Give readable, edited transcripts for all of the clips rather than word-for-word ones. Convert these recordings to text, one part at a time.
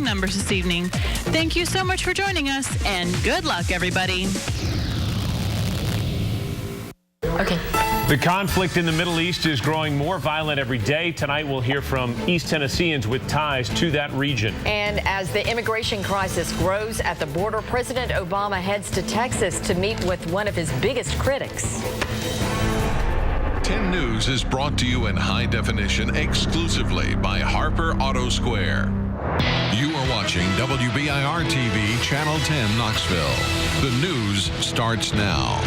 numbers this evening. Thank you so much for joining us, and good luck, everybody. Okay. The conflict in the Middle East is growing more violent every day. Tonight we'll hear from East Tennesseans with ties to that region. And as the immigration crisis grows at the border, President Obama heads to Texas to meet with one of his biggest critics. 10 News is brought to you in high definition exclusively by Harper Auto Square. You are watching WBIR TV, Channel 10, Knoxville. The news starts now.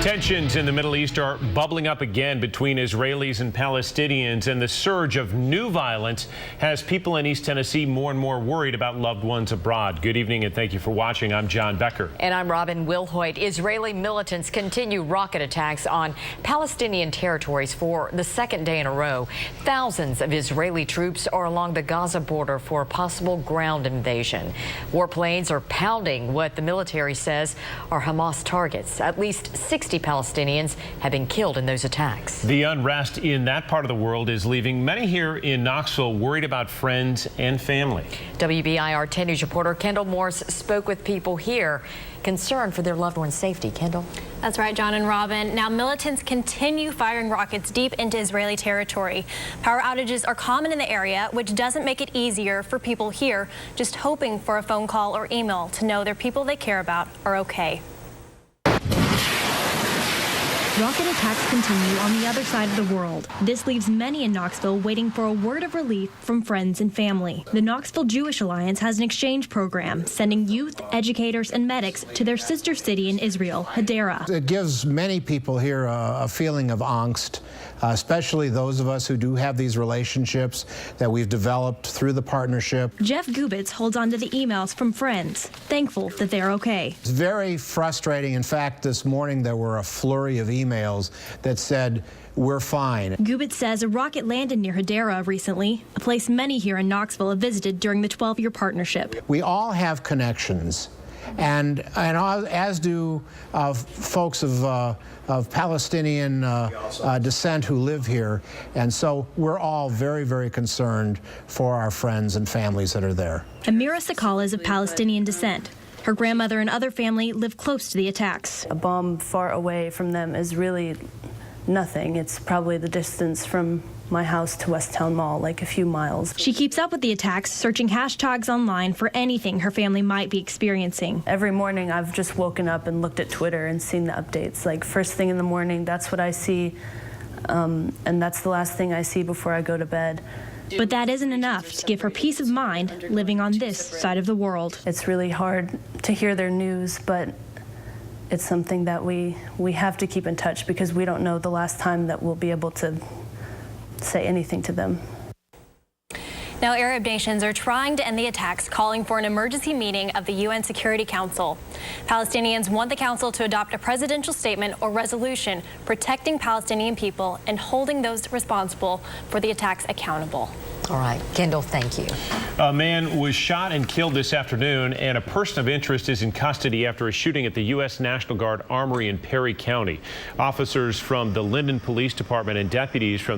Tensions in the Middle East are bubbling up again between Israelis and Palestinians, and the surge of new violence has people in East Tennessee more and more worried about loved ones abroad. Good evening and thank you for watching. I'm John Becker. And I'm Robin Wilhoit. Israeli militants continue rocket attacks on Palestinian territories for the second day in a row. Thousands of Israeli troops are along the Gaza border for a possible ground invasion. Warplanes are pounding what the military says are Hamas targets. At least 60 Palestinians have been killed in those attacks. The unrest in that part of the world is leaving many here in Knoxville worried about friends and family. WBIR 10 News reporter Kendall Morse spoke with people here concerned for their loved ones' safety. Kendall? That's right, John and Robin. Now, militants continue firing rockets deep into Israeli territory. Power outages are common in the area, which doesn't make it easier for people here just hoping for a phone call or email to know their people they care about are okay. Rocket attacks continue on the other side of the world. This leaves many in Knoxville waiting for a word of relief from friends and family. The Knoxville Jewish Alliance has an exchange program, sending youth, educators, and medics to their sister city in Israel, Hadera. It gives many people here a feeling of angst, especially those of us who do have these relationships that we've developed through the partnership. JeffGubitz holds on to the emails from friends, thankful that they're okay. It's very frustrating. In fact, this morning there were a flurry of emails that said, "We're fine." Gubitz says a rocket landed near Hadera recently, a place many here in Knoxville have visited during the 12-year partnership. We all have connections, and as do folks of Palestinian descent who live here, and so we're all very, very concerned for our friends and families that are there. Amira Sakala is of Palestinian descent. Her grandmother and other family live close to the attacks. A bomb far away from them is really nothing. It's probably the distance from my house to West Town Mall, like a few miles. She keeps up with the attacks, searching hashtags online for anything her family might be experiencing. Every morning I've just woken up and looked at Twitter and seen the updates. Like first thing in the morning, that's what I see, and that's the last thing I see before I go to bed. But that isn't enough to give her peace of mind living on this side of the world. It's really hard to hear their news, but it's something that we have to keep in touch because we don't know the last time that we'll be able to say anything to them. Now, Arab nations are trying to end the attacks, calling for an emergency meeting of the UN Security Council. Palestinians want the council to adopt a presidential statement or resolution protecting Palestinian people and holding those responsible for the attacks accountable. All right, Kendall, thank you. A man was shot and killed this afternoon, and a person of interest is in custody after a shooting at the U.S. National Guard Armory in Perry County. Officers from the Linden Police Department and deputies from